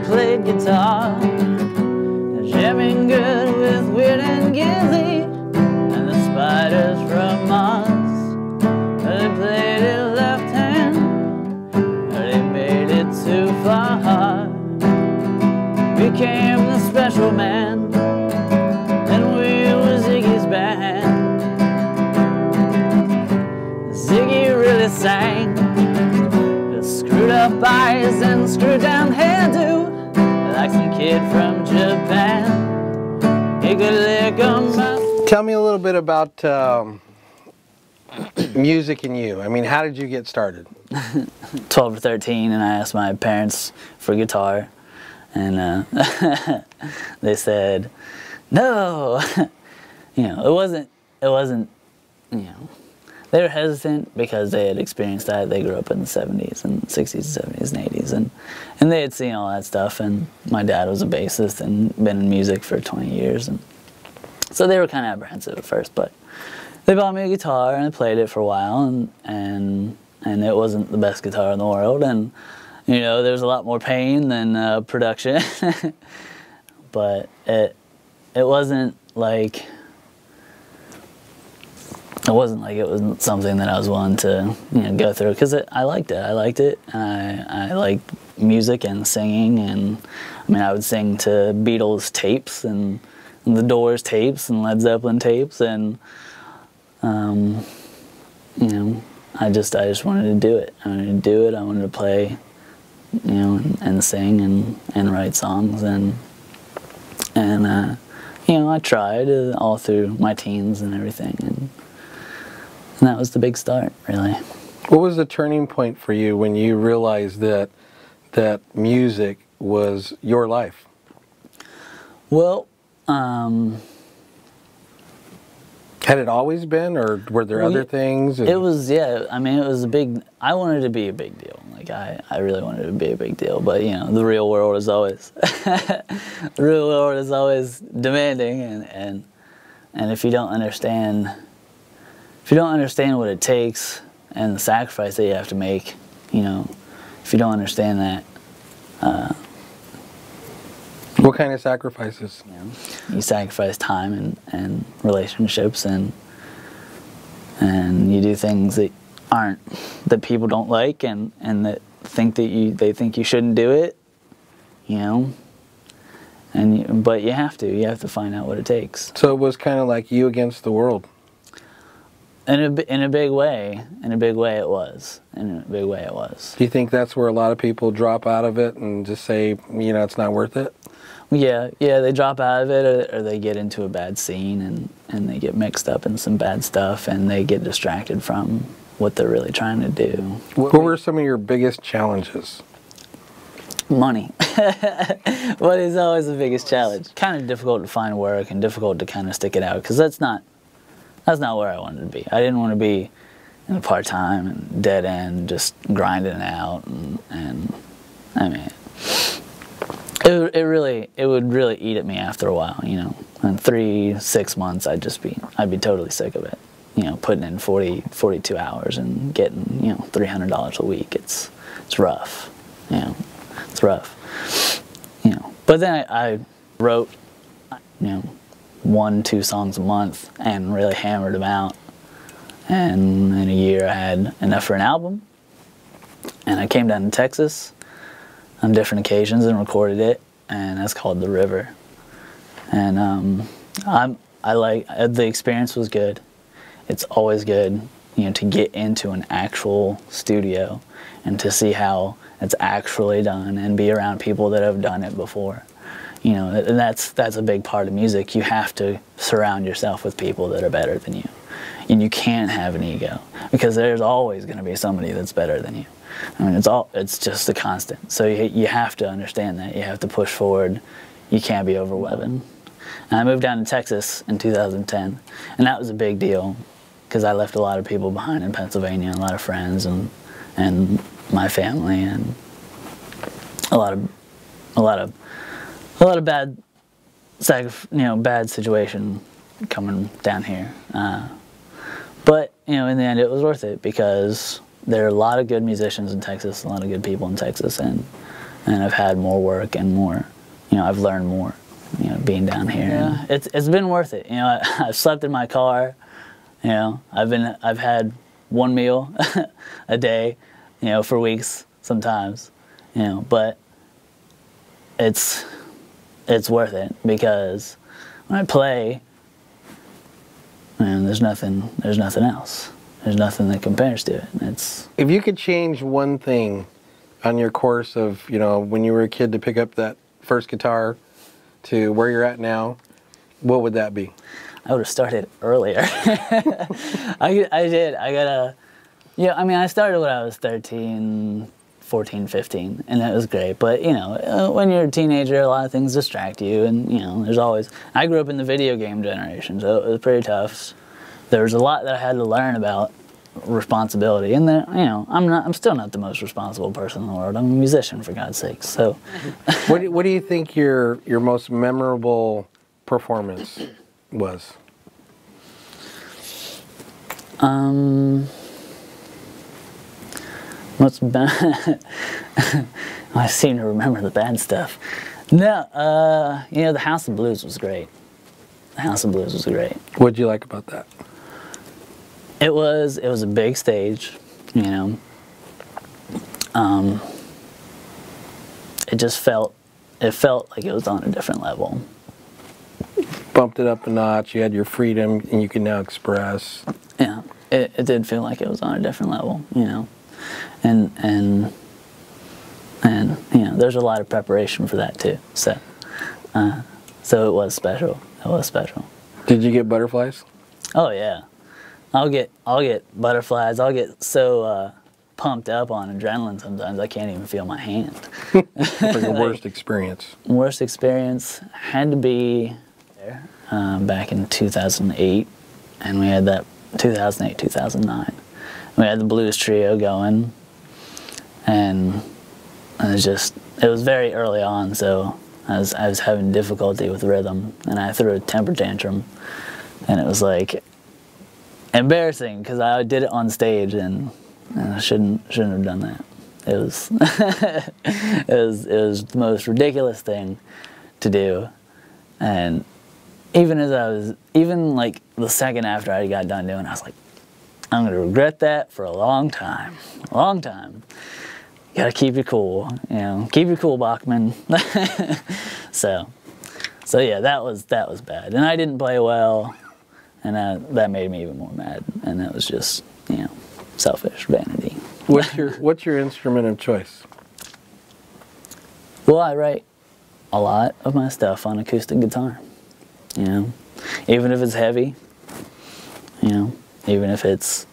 played guitar, jamming good with Weird and Gizzy and the Spiders from Mars. They played it left hand, they made it too far. Became the special man, and we were Ziggy's band. Ziggy really sang, the screwed up eyes and screwed down hairdo, like some kid from Japan. He could lick 'em up. Tell me a little bit about music and you. I mean, how did you get started? 12 or 13, and I asked my parents for a guitar, and they said no. You know, it wasn't, you know, they were hesitant because they had experienced that. They grew up in the 70s and 60s and 70s and 80s, and they had seen all that stuff, and my dad was a bassist and been in music for 20 years, and so they were kind of apprehensive at first, but they bought me a guitar and I played it for a while, and it wasn't the best guitar in the world, and you know, there's a lot more pain than production. But it wasn't like it was something that I was willing to, you know, go through, because I liked it, and I liked music and singing, and I mean, I would sing to Beatles tapes and the Doors tapes and Led Zeppelin tapes, and you know, I just wanted to do it. I wanted to play, you know, and sing and write songs, and you know, I tried all through my teens and everything, and that was the big start, really. What was the turning point for you when you realized that music was your life? Well, had it always been, or were there other things? It was, yeah. I mean, it was a big. I wanted to be a big deal. Like I really wanted to be a big deal. But you know, the real world is always, the real world is always demanding, and if you don't understand, what it takes and the sacrifice that you have to make, you know, if you don't understand that. What kind of sacrifices? You know, you sacrifice time and relationships, and you do things that people don't like, and that they think you shouldn't do it, you know. But you have to find out what it takes. So it was kind of like you against the world. In a big way it was. Do you think that's where a lot of people drop out of it and just say, you know, it's not worth it? Yeah, they drop out of it, or they get into a bad scene, and they get mixed up in some bad stuff, and they get distracted from what they're really trying to do. What were some of your biggest challenges? Money. Money's always the biggest challenge. Kind of difficult to find work, and difficult to kind of stick it out, because that's not where I wanted to be. I didn't want to be in a part-time and dead end, just grinding it out, and I mean, it would really eat at me after a while, you know. In 3-6 months, I'd be totally sick of it. You know, putting in 42 hours and getting, you know, $300 a week. It's rough, you know. It's rough, you know. But then I wrote, you know, 1-2 songs a month and really hammered them out. And in a year, I had enough for an album. And I came down to Texas on different occasions and recorded it, and that's called The River. And I like, the experience was good. It's always good, you know, to get into an actual studio and to see how it's actually done and be around people that have done it before. You know, and that's a big part of music. You have to surround yourself with people that are better than you. And you can't have an ego, because there's always going to be somebody that's better than you. I mean, it's just a constant. So you have to understand that. You have to push forward. You can't be overwhelmed. And I moved down to Texas in 2010, and that was a big deal, because I left a lot of people behind in Pennsylvania, a lot of friends and my family, and a lot of bad, you know, bad situation coming down here. But you know, in the end, it was worth it, because there are a lot of good musicians in Texas, a lot of good people in Texas, and and I've had more work and more, you know, I've learned more, you know, being down here. Yeah. And it's been worth it. You know, I've slept in my car. You know, I've had one meal a day, you know, for weeks sometimes, you know, but it's worth it because when I play, man, there's nothing else. There's nothing that compares to it. If you could change one thing on your course of, you know, when you were a kid to pick up that first guitar to where you're at now, what would that be? I would have started earlier. I did. Yeah, I mean, I started when I was 13, 14, 15, and that was great. But, you know, when you're a teenager, a lot of things distract you, and, you know, there's always... I grew up in the video game generation, so it was pretty tough. There was a lot that I had to learn about responsibility, and then, you know, I'm still not the most responsible person in the world. I'm a musician, for God's sakes, so... What do you think your most memorable performance was? What's bad? I seem to remember the bad stuff. No, you know, the House of Blues was great. The House of Blues was great. What'd you like about that? It was a big stage, you know. It just felt like it was on a different level. Bumped it up a notch. You had your freedom, and you can now express. Yeah, it did feel like it was on a different level, you know, and you know, there's a lot of preparation for that too. So it was special. It was special. Did you get butterflies? Oh yeah, I'll get butterflies. I'll get so pumped up on adrenaline sometimes I can't even feel my hand. What's your worst experience? Worst experience had to be there back in 2008, and we had that 2008, 2009. We had the blues trio going, and it was very early on, so I was having difficulty with rhythm, and I threw a temper tantrum, and it was like embarrassing because I did it on stage, and I shouldn't have done that. It was it was the most ridiculous thing to do, and even like the second after I got done doing it, I was like, I'm gonna regret that for a long time. A long time. You gotta keep it cool, you know. Keep it cool, Bachman. So yeah, that was bad, and I didn't play well, and that made me even more mad, and that was just, you know, selfish vanity. What's your instrument of choice? Well, I write a lot of my stuff on acoustic guitar. You know, even if it's heavy. You know, even if it's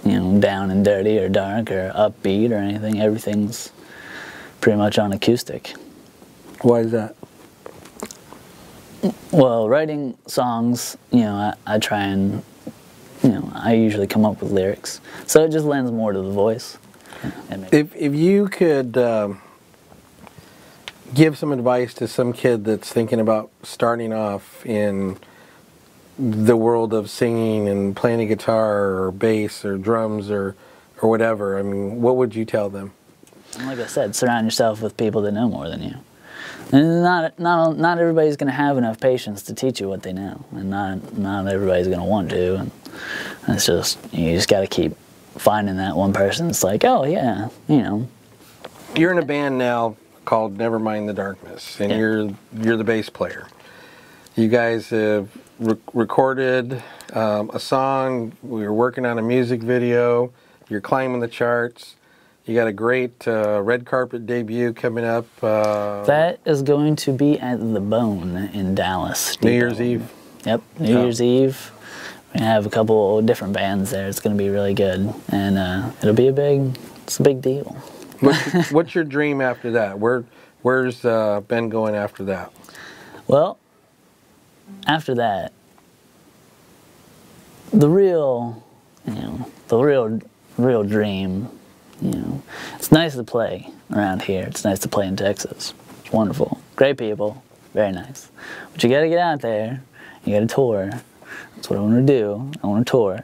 you know, down and dirty or dark or upbeat or anything, everything's pretty much on acoustic. Why is that? Well, writing songs, you know, I try and, you know, I usually come up with lyrics, so it just lends more to the voice. If you could give some advice to some kid that's thinking about starting off in the world of singing and playing a guitar or bass or drums or whatever, I mean, what would you tell them? Like I said, surround yourself with people that know more than you. And not everybody's going to have enough patience to teach you what they know, and not everybody's going to want to. And it's just, you just got to keep finding that one person that's like, oh yeah, you know. You're in a band now called Never Mind the Darkness, and yeah. you're the bass player. You guys have recorded a song. We were working on a music video. You're climbing the charts. You got a great red carpet debut coming up. That is going to be at the Bone in Dallas. New Year's Eve. Yep, New Year's Eve. We're gonna have a couple different bands there. It's gonna be really good, and it'll be it's a big deal. What's your dream after that? Where's Ben going after that? Well, after that, the real dream. You know, it's nice to play around here. It's nice to play in Texas. It's wonderful. Great people. Very nice. But you gotta get out there. You gotta tour. That's what I want to do. I want to tour.